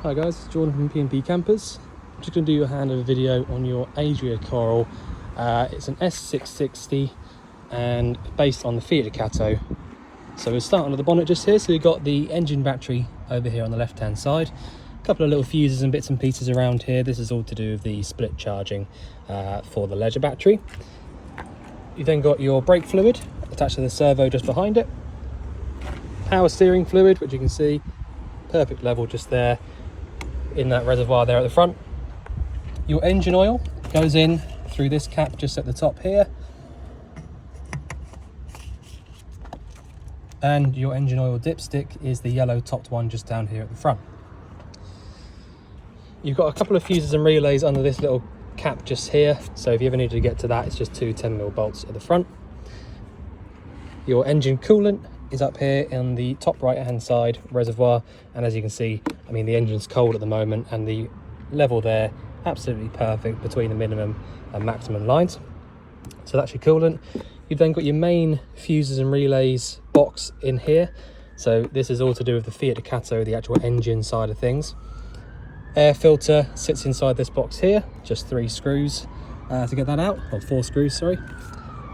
Hi guys, it's Jordan from P&P Campers. I'm just going to do a handover video on your Adria Coral. It's an S660 and based on the Fiat Ducato. So we'll start under the bonnet just here. So we've got the engine battery over here on the left hand side. A couple of little fuses and bits and pieces around here. This is all to do with the split charging for the leisure battery. You've then got your brake fluid attached to the servo just behind it. Power steering fluid, which you can see perfect level just there in that reservoir there at the front. Your engine oil goes in through this cap just at the top here, and your engine oil dipstick is the yellow topped one just down here at the front. You've got a couple of fuses and relays under this little cap just here, so if you ever need to get to that, it's just two 10mm bolts at the front. Your engine coolant is up here in the top right hand side reservoir, and as you can see, I mean, the engine's cold at the moment and the level there absolutely perfect between the minimum and maximum lines. So that's your coolant. You've then got your main fuses and relays box in here, so this is all to do with the Fiat Ducato, the actual engine side of things. Air filter sits inside this box here, just 3 screws to get that out, or 4 screws, sorry,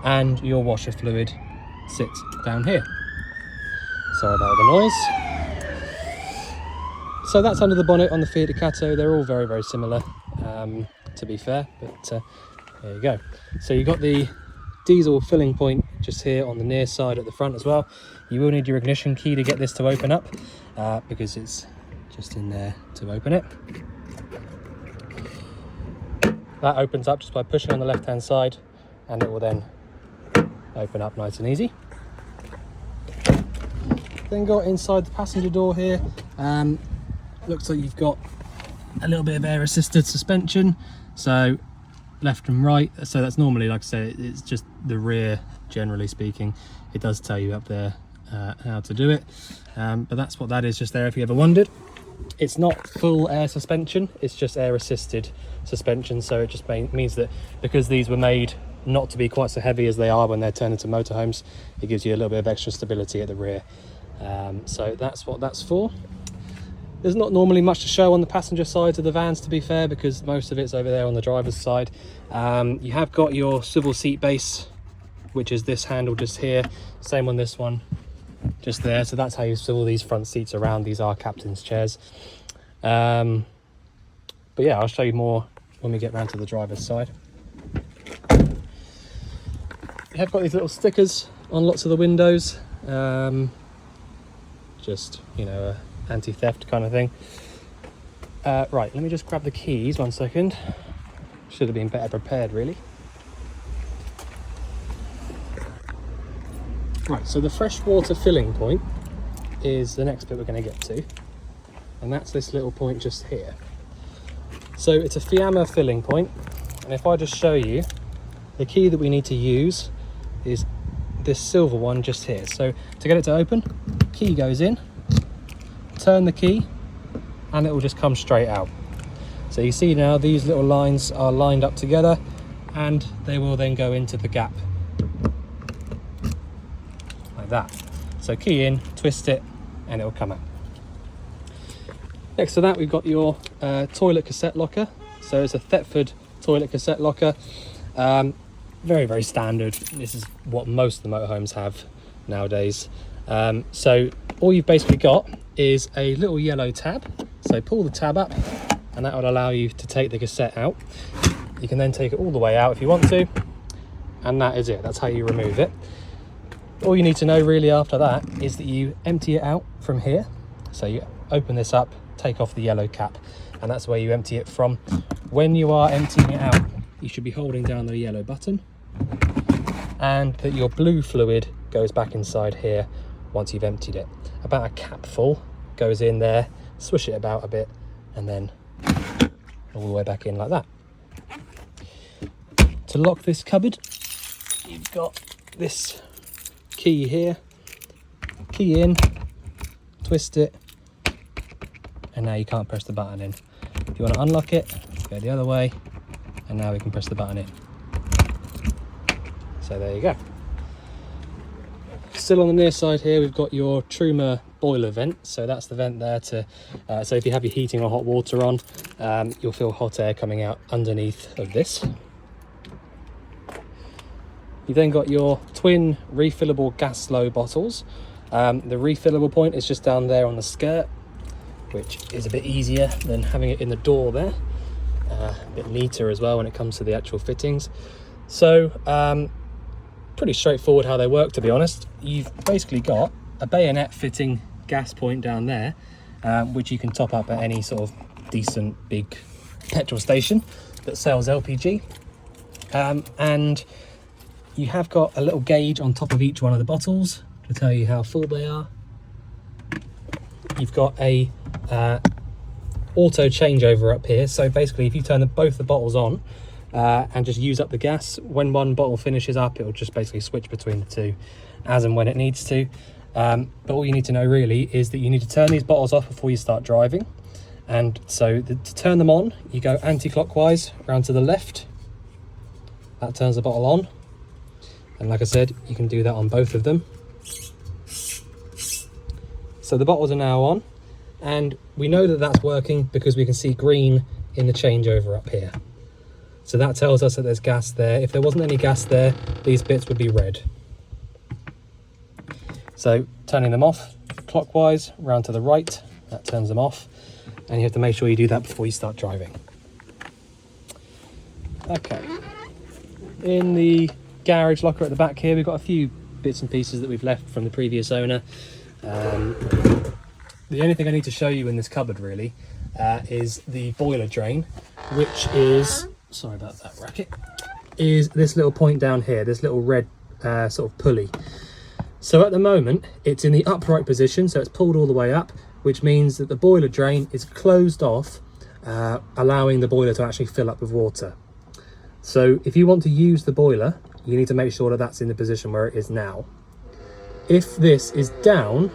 and your washer fluid sits down here. Sorry about the noise. So that's under the bonnet on the Fiat Ducato. They're all very, very similar, to be fair, but there you go. So you've got the diesel filling point just here on the near side at the front as well. You will need your ignition key to get this to open up, because it's just in there to open it. That opens up just by pushing on the left hand side, and it will then open up nice and easy. Then got inside the passenger door here, looks like you've got a little bit of air assisted suspension, so left and right. So that's normally, like I say, it's just the rear, generally speaking. It does tell you up there how to do it, but that's what that is just there if you ever wondered. It's not full air suspension, it's just air assisted suspension, so it just means that because these were made not to be quite so heavy as they are when they're turned into motorhomes, it gives you a little bit of extra stability at the rear. So that's what that's for. There's not normally much to show on the passenger sides of the vans, to be fair, because most of it's over there on the driver's side. You have got your swivel seat base, which is this handle just here, same on this one just there, so that's how you swivel these front seats around. These are captain's chairs, but yeah, I'll show you more when we get round to the driver's side. You have got these little stickers on lots of the windows, just, you know, anti-theft kind of thing. Right, let me just grab the keys 1 second. Should have been better prepared, really. Right, so the freshwater filling point is the next bit we're going to get to, and that's this little point just here. So it's a Fiamma filling point, and if I just show you, the key that we need to use is this silver one just here. So to get it to open, key goes in, turn the key, and it will just come straight out. So you see now these little lines are lined up together, and they will then go into the gap like that. So key in, twist it, and it will come out. Next to that, we've got your toilet cassette locker. So it's a Thetford toilet cassette locker. Very, very standard. This is what most of the motorhomes have nowadays. So all you've basically got is a little yellow tab. So pull the tab up, and that will allow you to take the cassette out. You can then take it all the way out if you want to, and that is it. That's how you remove it. All you need to know really after that is that you empty it out from here. So you open this up, take off the yellow cap, and that's where you empty it from. When you are emptying it out, you should be holding down the yellow button, and that your blue fluid goes back inside here once you've emptied it. About a cap full goes in there, swish it about a bit, and then all the way back in like that. To lock this cupboard, you've got this key here, key in, twist it, and now you can't press the button in. If you want to unlock it, go the other way, and now we can press the button in. So there you go. Still on the near side here, we've got your Truma boiler vent. So that's the vent there to, so if you have your heating or hot water on, you'll feel hot air coming out underneath of this. You've then got your twin refillable gas flow bottles. The refillable point is just down there on the skirt, which is a bit easier than having it in the door there. A bit neater as well when it comes to the actual fittings. So pretty straightforward how they work, to be honest. You've basically got a bayonet fitting gas point down there, which you can top up at any sort of decent big petrol station that sells LPG. And you have got a little gauge on top of each one of the bottles to tell you how full they are. You've got a auto changeover up here, so basically if you turn both the bottles on and just use up the gas, when one bottle finishes up, it'll just basically switch between the two as and when it needs to. But all you need to know really is that you need to turn these bottles off before you start driving. And so to turn them on, you go anti-clockwise round to the left. That turns the bottle on. And like I said, you can do that on both of them. So the bottles are now on, and we know that that's working because we can see green in the changeover up here. So that tells us that there's gas there. If there wasn't any gas there, these bits would be red. So turning them off clockwise round to the right, that turns them off. And you have to make sure you do that before you start driving. Okay. In the garage locker at the back here, we've got a few bits and pieces that we've left from the previous owner. The only thing I need to show you in this cupboard really is the boiler drain, which is, sorry about that racket, is this little point down here, this little red sort of pulley. So at the moment it's in the upright position, so it's pulled all the way up, which means that the boiler drain is closed off, allowing the boiler to actually fill up with water. So if you want to use the boiler, you need to make sure that that's in the position where it is now. If this is down,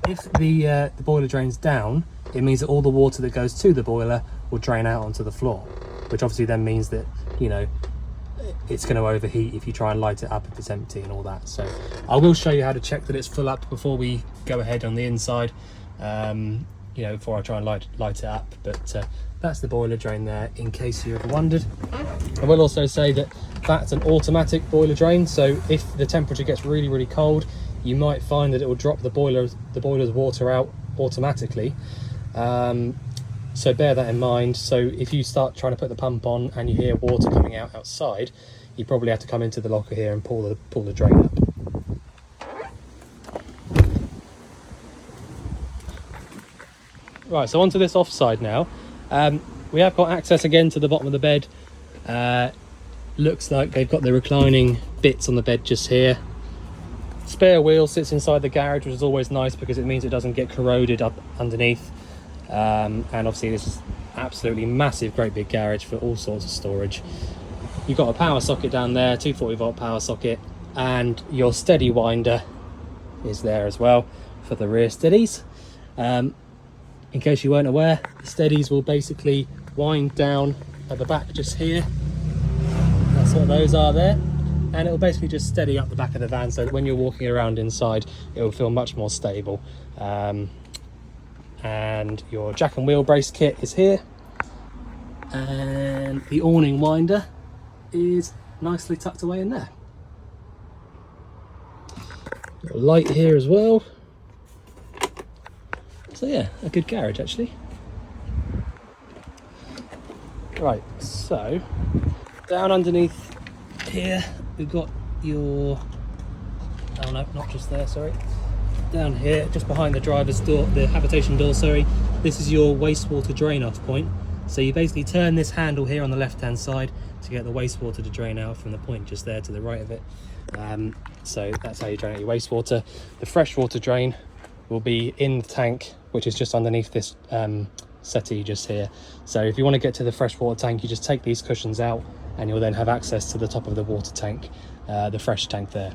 if the boiler drains down, it means that all the water that goes to the boiler will drain out onto the floor, which obviously then means that, you know, it's going to overheat if you try and light it up if it's empty and all that. So I will show you how to check that it's full up before we go ahead on the inside, you know, before I try and light it up. But that's the boiler drain there, in case you ever wondered. I will also say that that's an automatic boiler drain, so if the temperature gets really, really cold, you might find that it will drop the boiler's water out automatically. So bear that in mind. So if you start trying to put the pump on and you hear water coming out outside, you probably have to come into the locker here and pull the drain up. Right, so onto this offside now. We have got access again to the bottom of the bed. Looks like they've got the reclining bits on the bed just here. Spare wheel sits inside the garage, which is always nice because it means it doesn't get corroded up underneath. And obviously this is absolutely massive, great big garage for all sorts of storage. You've got a power socket down there, 240 volt power socket, and your steady winder is there as well for the rear steadies. In case you weren't aware, the steadies will basically wind down at the back just here. That's what those are there. And it will basically just steady up the back of the van so that when you're walking around inside, it will feel much more stable. And your jack and wheel brace kit is here. And the awning winder is nicely tucked away in there. Got a light here as well. So yeah, a good garage actually. Right, so down underneath here we've got your, oh no, not just there, sorry. Down here, just behind the driver's door, the habitation door, sorry, this is your wastewater drain off point. So you basically turn this handle here on the left hand side to get the wastewater to drain out from the point just there to the right of it. So that's how you drain out your wastewater. The freshwater drain will be in the tank, which is just underneath this settee just here. So if you want to get to the freshwater tank, you just take these cushions out and you'll then have access to the top of the water tank, the fresh tank there.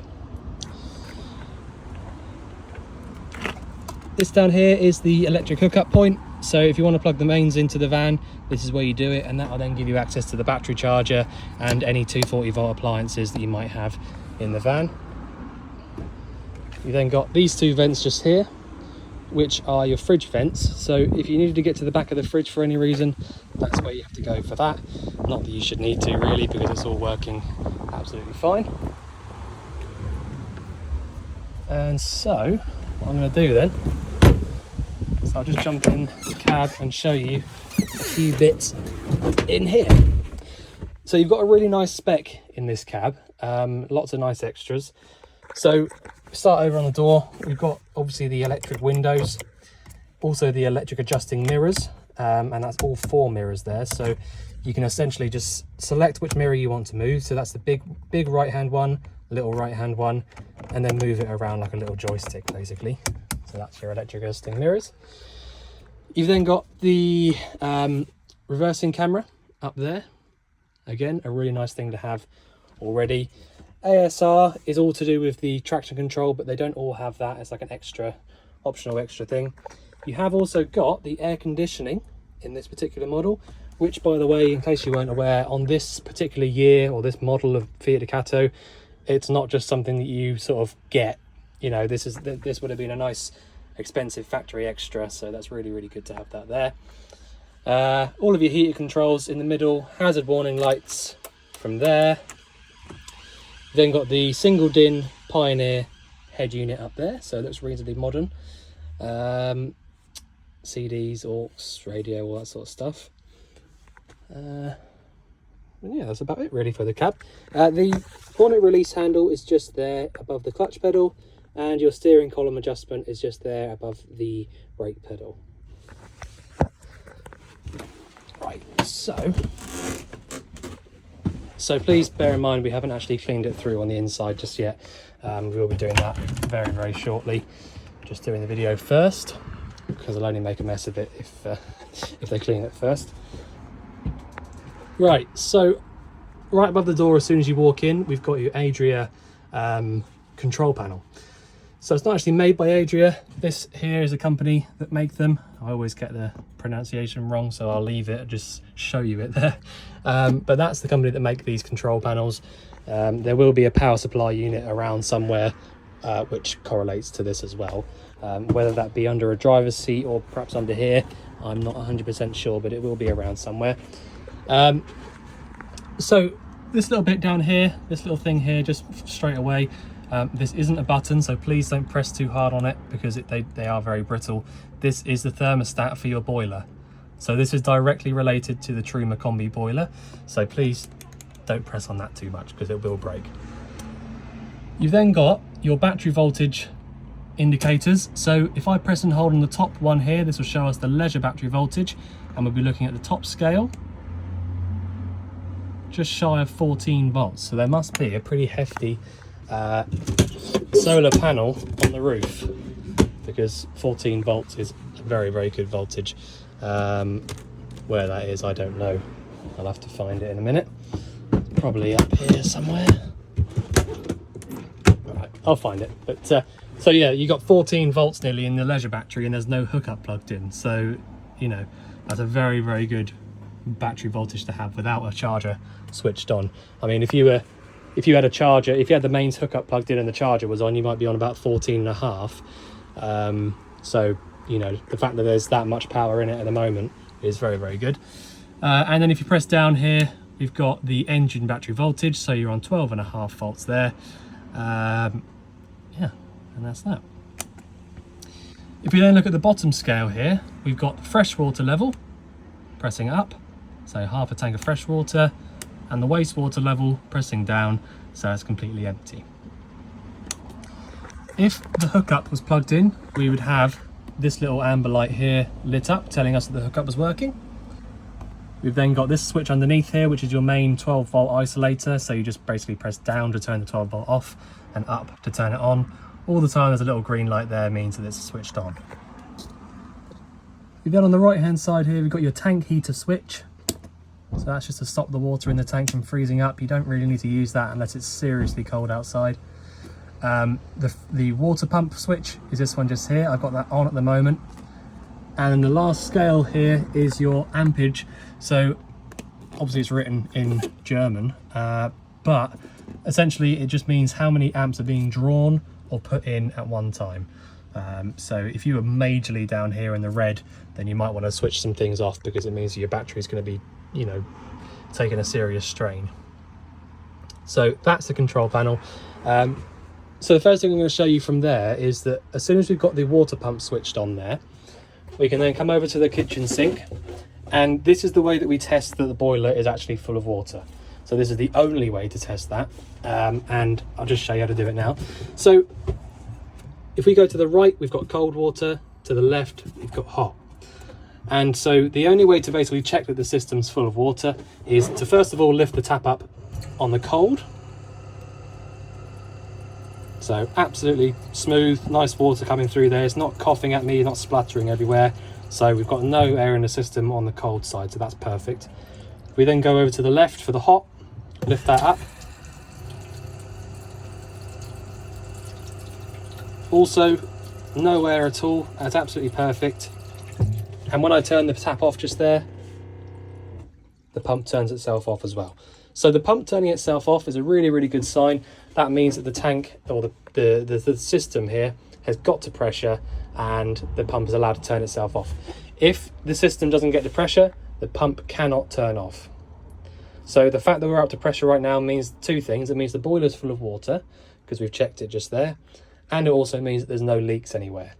This down here is the electric hookup point. So if you want to plug the mains into the van, this is where you do it, and that will then give you access to the battery charger and any 240 volt appliances that you might have in the van. You then got these two vents just here, which are your fridge vents. So if you needed to get to the back of the fridge for any reason, that's where you have to go for that. Not that you should need to really, because it's all working absolutely fine. And so what I'm going to do then is I'll just jump in the cab and show you a few bits in here. So you've got a really nice spec in this cab, lots of nice extras. So start over on the door. We've got obviously the electric windows, also the electric adjusting mirrors, and that's all 4 mirrors there. So you can essentially just select which mirror you want to move. So that's the big right hand one, little right hand one, and then move it around like a little joystick basically. So that's your electric adjusting mirrors. You've then got the reversing camera up there. Again, a really nice thing to have already. ASR is all to do with the traction control, but they don't all have that. It's like an optional extra thing. You have also got the air conditioning in this particular model, which, by the way, in case you weren't aware, on this particular year or this model of Fiat Ducato, it's not just something that you sort of get. You know, this would have been a nice expensive factory extra, so that's really, really good to have that there. All of your heater controls in the middle, hazard warning lights from there. Then got the single DIN Pioneer head unit up there, so it looks reasonably modern. CDs, aux, radio, all that sort of stuff. Yeah, that's about it really for the cab. The bonnet release handle is just there above the clutch pedal, and your steering column adjustment is just there above the brake pedal. Right, so please bear in mind we haven't actually cleaned it through on the inside just yet. We will be doing that very, very shortly. Just doing the video first, because I'll only make a mess of it if they clean it first. Right, so right above the door, as soon as you walk in, we've got your Adria control panel. So it's not actually made by Adria. This here is a company that make them. I always get the pronunciation wrong, so I'll leave it and just show you it there. But that's the company that make these control panels. There will be a power supply unit around somewhere which correlates to this as well. Whether that be under a driver's seat or perhaps under here, I'm not 100% sure, but it will be around somewhere. So this little bit down here, this little thing here, just straight away, this isn't a button, so please don't press too hard on it, because they are very brittle. This is the thermostat for your boiler. So this is directly related to the Truma Combi boiler. So please don't press on that too much, because it will break. You've then got your battery voltage indicators. So if I press and hold on the top one here, this will show us the leisure battery voltage, and we'll be looking at the top scale, just shy of 14 volts. So there must be a pretty hefty solar panel on the roof, because 14 volts is a very, very good voltage. Where that is, I don't know. I'll have to find it in a minute. Probably up here somewhere. All right, I'll find it. But so yeah, you got 14 volts nearly in the leisure battery, and there's no hookup plugged in. So, you know, that's a very, very good battery voltage to have without a charger switched on. I mean, if you had a charger, if you had the mains hookup plugged in and the charger was on, you might be on about 14.5. So, you know, the fact that there's that much power in it at the moment is very, very good. And then if you press down here, we've got the engine battery voltage, so you're on 12.5 volts there. Yeah, and that's that. If we then look at the bottom scale here, we've got the freshwater level, pressing up, so half a tank of fresh water, and the wastewater level pressing down, so it's completely empty. If the hookup was plugged in, we would have this little amber light here lit up, telling us that the hookup was working. We've then got this switch underneath here, which is your main 12 volt isolator, so you just basically press down to turn the 12 volt off and up to turn it on. All the time there's a little green light there, means that it's switched on. Then on the right hand side here, we've got your tank heater switch. So that's just to stop the water in the tank from freezing up. You don't really need to use that unless it's seriously cold outside. The water pump switch is this one just here. I've got that on at the moment. And the last scale here is your ampage. So obviously it's written in German, but essentially it just means how many amps are being drawn or put in at one time. So if you were majorly down here in the red, then you might want to switch some things off, because it means your battery is going to be, you know, taking a serious strain. So that's the control panel. So the first thing I'm going to show you from there is that as soon as we've got the water pump switched on there, we can then come over to the kitchen sink, and this is the way that we test that the boiler is actually full of water. So this is the only way to test that, and I'll just show you how to do it now. So if we go to the right, we've got cold water, to the left we've got hot. And so the only way to basically check that the system's full of water is to first of all lift the tap up on the cold. So absolutely smooth, nice water coming through there. It's not coughing at me, not splattering everywhere. So we've got no air in the system on the cold side, so that's perfect. We then go over to the left for the hot, lift that up. Also, no air at all, that's absolutely perfect. And when I turn the tap off just there, the pump turns itself off as well. So the pump turning itself off is a really, really good sign. That means that the tank, or the system here, has got to pressure and the pump is allowed to turn itself off. If the system doesn't get to pressure, the pump cannot turn off. So the fact that we're up to pressure right now means two things. It means the boiler's full of water, because we've checked it just there. And it also means that there's no leaks anywhere.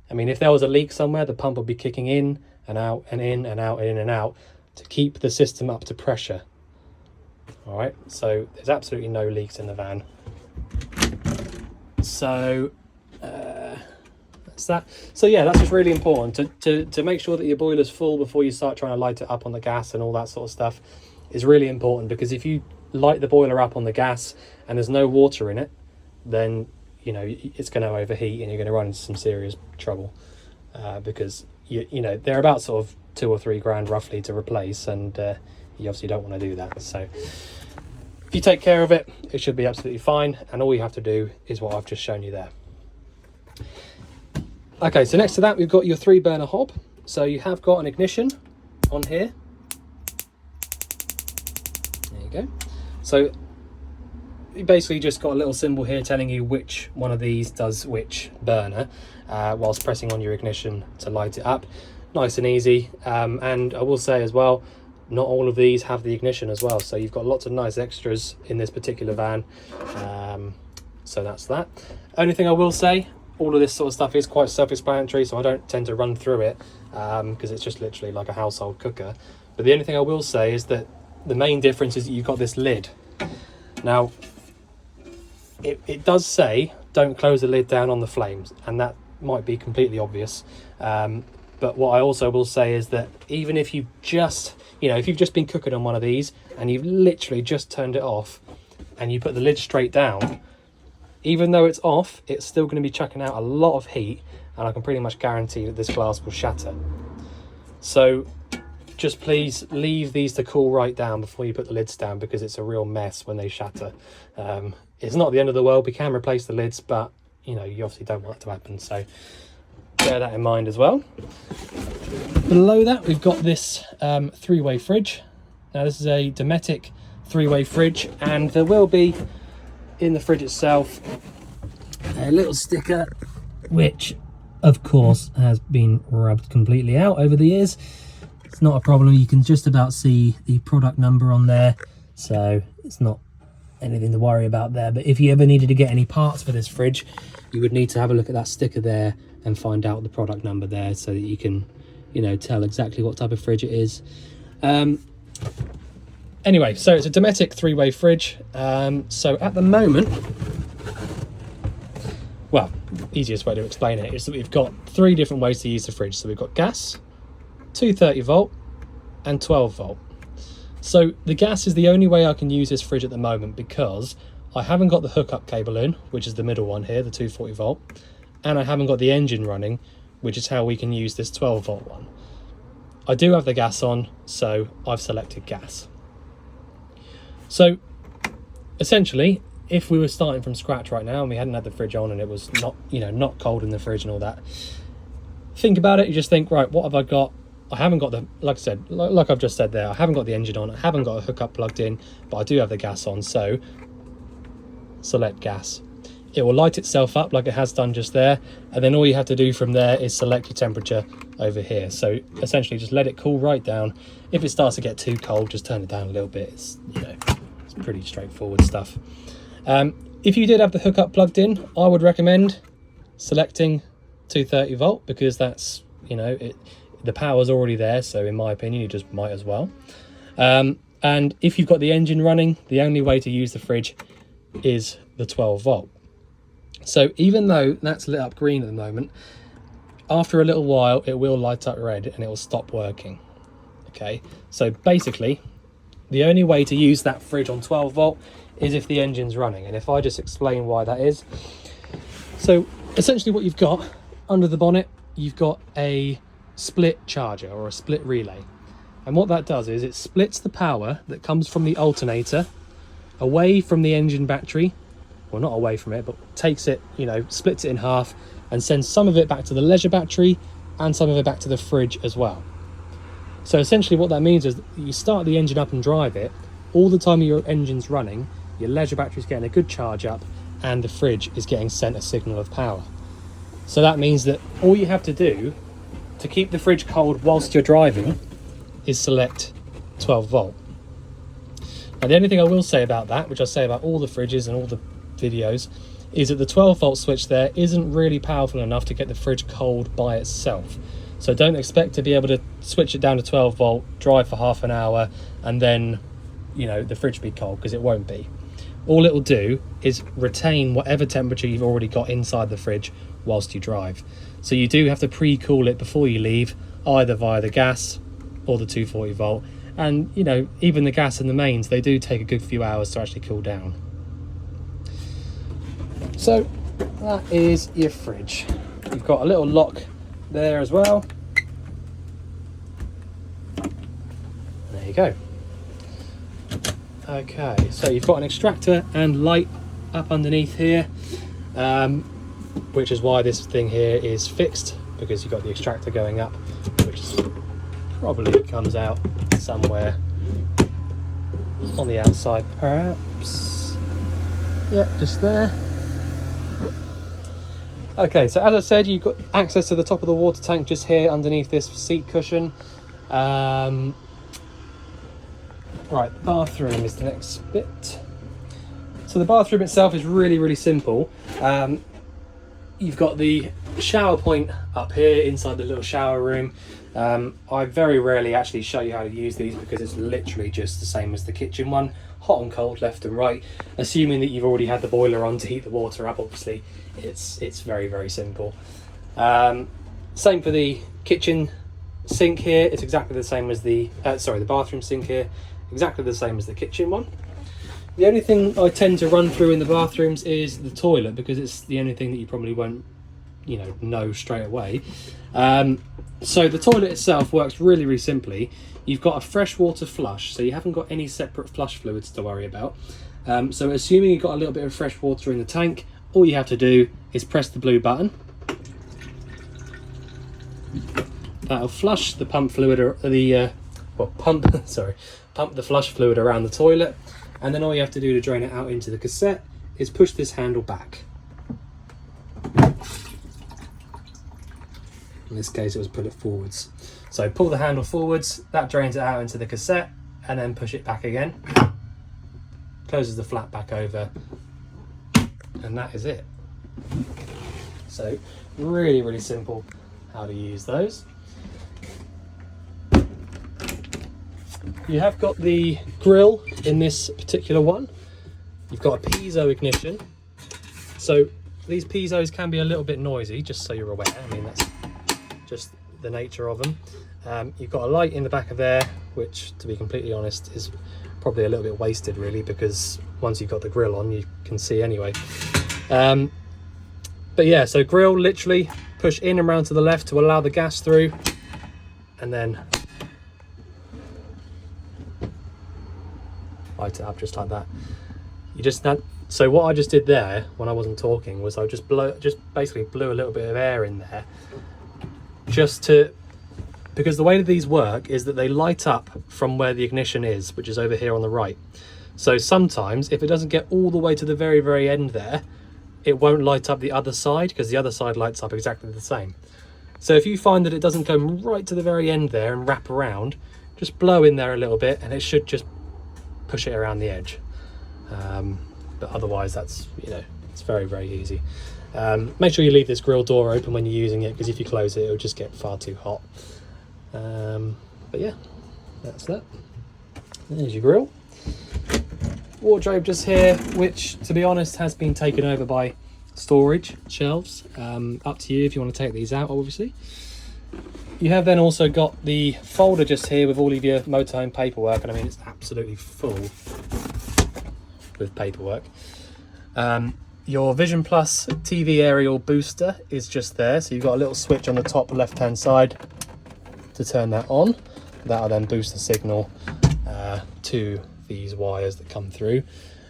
I mean, if there was a leak somewhere, the pump would be kicking in and out and in and out and in and out to keep the system up to pressure. All right, so there's absolutely no leaks in the van. So that's that. So yeah, that's just really important to make sure that your boiler's full before you start trying to light it up on the gas and all that sort of stuff is really important, because if you light the boiler up on the gas and there's no water in it, then you know it's going to overheat and you're going to run into some serious trouble, because you know they're about sort of £2 or £3 grand roughly to replace, and you obviously don't want to do that. So if you take care of it, it should be absolutely fine, and all you have to do is what I've just shown you there. Okay, so next to that we've got your 3-burner hob. So you have got an ignition on here. There you go. So you basically just got a little symbol here telling you which one of these does which burner, whilst pressing on your ignition to light it up. Nice and easy. And I will say as well, not all of these have the ignition as well, so you've got lots of nice extras in this particular van. So that's that. Only thing I will say, all of this sort of stuff is quite self-explanatory, so I don't tend to run through it, because it's just literally like a household cooker. But the only thing I will say is that the main difference is that you've got this lid. Now it does say don't close the lid down on the flames, and that might be completely obvious, but what I also will say is that even if you've just, if you've just been cooking on one of these and you've literally just turned it off and you put the lid straight down, even though it's off, it's still going to be chucking out a lot of heat, and I can pretty much guarantee that this glass will shatter. So just please leave these to cool right down before you put the lids down, because it's a real mess when they shatter. It's not the end of the world. We can replace the lids, but you obviously don't want it to happen, so bear that in mind as well. Below that we've got this 3-way fridge. Now this is a Dometic 3-way fridge, and there will be in the fridge itself a little sticker which of course has been rubbed completely out over the years. It's not a problem, you can just about see the product number on there, so it's not anything to worry about there. But if you ever needed to get any parts for this fridge, you would need to have a look at that sticker there and find out the product number there, so that you can tell exactly what type of fridge it is. Anyway, so it's a Dometic 3-way fridge. So at the moment, well, easiest way to explain it is that we've got 3 different ways to use the fridge. So we've got gas, 230 volt and 12 volt. So the gas is the only way I can use this fridge at the moment, because I haven't got the hookup cable in, which is the middle one here, the 240 volt, and I haven't got the engine running, which is how we can use this 12 volt one. I do have the gas on, so I've selected gas. So essentially, if we were starting from scratch right now and we hadn't had the fridge on and it was not, not cold in the fridge and all that, think about it. You just think, right, what have I got? I haven't got the, like I said, like I've just said there, I haven't got the engine on, I haven't got a hookup plugged in, but I do have the gas on, so select gas. it will light itself up like it has done just there, and then all you have to do from there is select your temperature over here. So essentially just let it cool right down. If it starts to get too cold, just turn it down a little bit. It's, you know, it's pretty straightforward stuff. If you did have the hookup plugged in, I would recommend selecting 230 volt, because that's, you know, the power's already there, so in my opinion you just might as well. And if you've got the engine running, the only way to use the fridge is the 12 volt. So even though that's lit up green at the moment, after a little while it will light up red and it will stop working. Okay, so basically the only way to use that fridge on 12 volt is if the engine's running. And if I just explain why that is. So essentially what you've got under the bonnet, you've got a split charger or a split relay. And what that does is it splits the power that comes from the alternator away from the engine battery, well, not away from it, but takes it, you know, splits it in half and sends some of it back to the leisure battery and some of it back to the fridge as well. So essentially what that means is you start the engine up and drive it, all the time your engine's running, your leisure battery's getting a good charge up and the fridge is getting sent a signal of power. So that means that all you have to do to keep the fridge cold whilst you're driving is select 12 volt. Now the only thing I will say about that, which I say about all the fridges and all the videos, is that the 12 volt switch there isn't really powerful enough to get the fridge cold by itself. So don't expect to be able to switch it down to 12 volt, drive for half an hour and then, you know, the fridge be cold, because it won't be. All it will do is retain whatever temperature you've already got inside the fridge whilst you drive. So you do have to pre-cool it before you leave, either via the gas or the 240 volt. And, you know, even the gas and the mains, they do take a good few hours to actually cool down. So that is your fridge. You've got a little lock there as well. There you go. Okay, so you've got an extractor and light up underneath here, which is why this thing here is fixed, because you've got the extractor going up, which probably comes out somewhere on the outside, perhaps. Yeah, just there. Okay, so as I said, you've got access to the top of the water tank just here underneath this seat cushion. Right, bathroom is the next bit. So the bathroom itself is really, really simple. You've got the shower point up here inside the little shower room. I very rarely actually show you how to use these because it's literally just the same as the kitchen one. Hot and cold, left and right. Assuming that you've already had the boiler on to heat the water up, obviously, it's very, very simple. Same for the kitchen sink here. It's exactly the same as the, the bathroom sink here. Exactly the same as the kitchen one. The only thing I tend to run through in the bathrooms is the toilet, because it's the only thing that you probably won't, you know straight away. So the toilet itself works really, really simply. You've got a freshwater flush, so you haven't got any separate flush fluids to worry about. So assuming you've got a little bit of fresh water in the tank, all you have to do is press the blue button. That'll flush the pump fluid, or pump the flush fluid around the toilet, and then all you have to do to drain it out into the cassette is push this handle back. In this case it was pull it forwards. So pull the handle forwards, that drains it out into the cassette, and then push it back again. Closes the flap back over, and that is it. So really, really simple how to use those. You have got the grill in this particular one. You've got a piezo ignition. So these piezos can be a little bit noisy, just so you're aware. I mean, that's just the nature of them. You've got a light in the back of there, which, to be completely honest, is probably a little bit wasted really, because once you've got the grill on, you can see anyway. But yeah, so grill, literally push in and round to the left to allow the gas through, and then light it up just like that. You just so what I just did there when I wasn't talking was I just basically blew a little bit of air in there, because the way that these work is that they light up from where the ignition is, which is over here on the right. So sometimes if it doesn't get all the way to the very, very end there, it won't light up the other side, because the other side lights up exactly the same. So if you find that it doesn't go right to the very end there and wrap around, just blow in there a little bit and it should just push it around the edge. But otherwise that's, you know, it's very, very easy. Make sure you leave this grill door open when you're using it, because if you close it, it'll just get far too hot. But yeah, that's that. There's your grill. Wardrobe just here, which to be honest has been taken over by storage shelves. Up to you if you want to take these out, obviously. You have then also got the folder just here with all of your motorhome paperwork, and I mean it's absolutely full with paperwork. Your Vision Plus TV aerial booster is just there, so you've got a little switch on the top left hand side to turn that on. That'll then boost the signal to these wires that come through.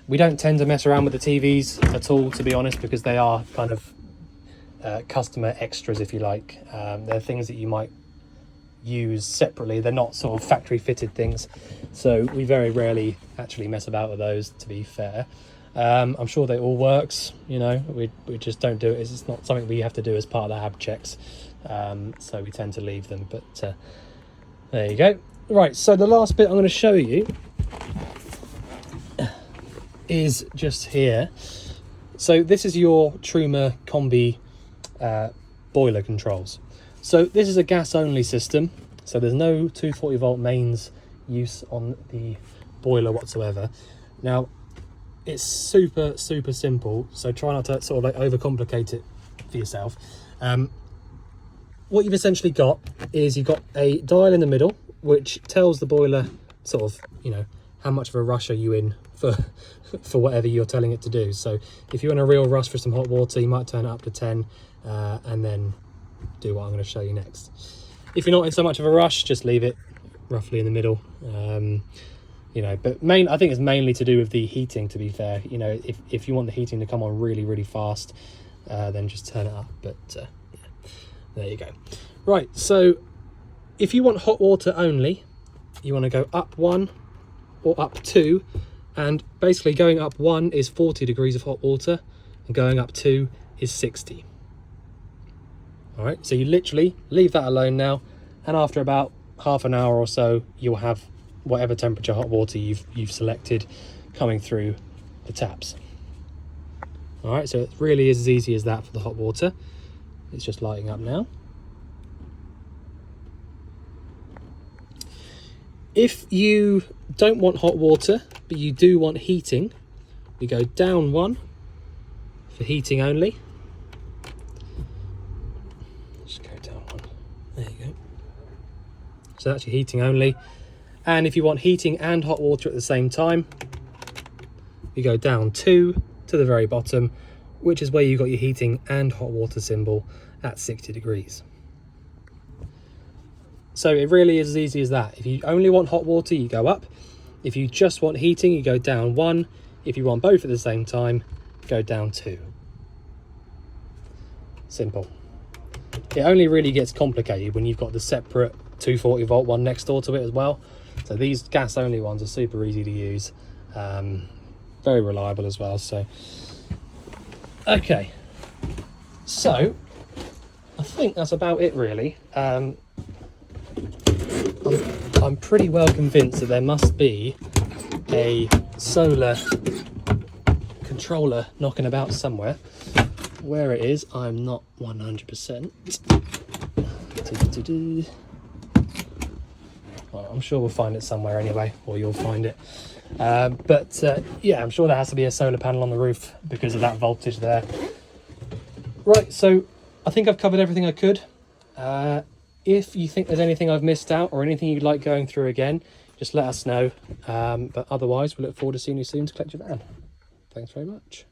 We don't tend to mess around with the TVs at all, to be honest, because they are kind of customer extras, if you like. They're things that you might use separately. They're not sort of factory fitted things, so we very rarely actually mess about with those, to be fair. I'm sure that all works, you know, we just don't do it. It's not something we have to do as part of the hab checks, so we tend to leave them. But there you go. Right, so the last bit I'm going to show you is just here. So this is your Truma Combi boiler controls. So this is a gas only system, so there's no 240 volt mains use on the boiler whatsoever. Now it's super simple, so try not to sort of like overcomplicate it for yourself. What you've essentially got is you've got a dial in the middle which tells the boiler sort of, you know, how much of a rush are you in for whatever you're telling it to do. So if you're in a real rush for some hot water, you might turn it up to 10 and then do what I'm going to show you next. If you're not in so much of a rush, just leave it roughly in the middle. You know, but I think it's mainly to do with the heating, to be fair. You know, if you want the heating to come on really fast, then just turn it up. But yeah, there you go. Right, so if you want hot water only, you want to go up 1 or up 2, and basically going up 1 is 40 degrees of hot water and going up 2 is 60. All right, so you literally leave that alone now, and after about half an hour or so, you'll have whatever temperature hot water you've selected coming through the taps. All right, so it really is as easy as that for the hot water. It's just lighting up now. If you don't want hot water, but you do want heating, we go down 1 for heating only. Just go down 1. There you go. So that's your heating only. And if you want heating and hot water at the same time, you go down 2 to the very bottom, which is where you got your heating and hot water symbol at 60 degrees. So it really is as easy as that. If you only want hot water, you go up. If you just want heating, you go down 1. If you want both at the same time, go down 2. Simple. It only really gets complicated when you've got the separate 240 volt one next door to it as well. So these gas only ones are super easy to use, very reliable as well. So okay, so I think that's about it really. I'm pretty well convinced that there must be a solar controller knocking about somewhere. Where it is, I'm not 100%. Well, I'm sure we'll find it somewhere anyway, or you'll find it. Yeah, I'm sure there has to be a solar panel on the roof because of that voltage there. Right, so I think I've covered everything I could. If you think there's anything I've missed out or anything you'd like going through again, just let us know. But otherwise, we look forward to seeing you soon to collect your van. Thanks very much.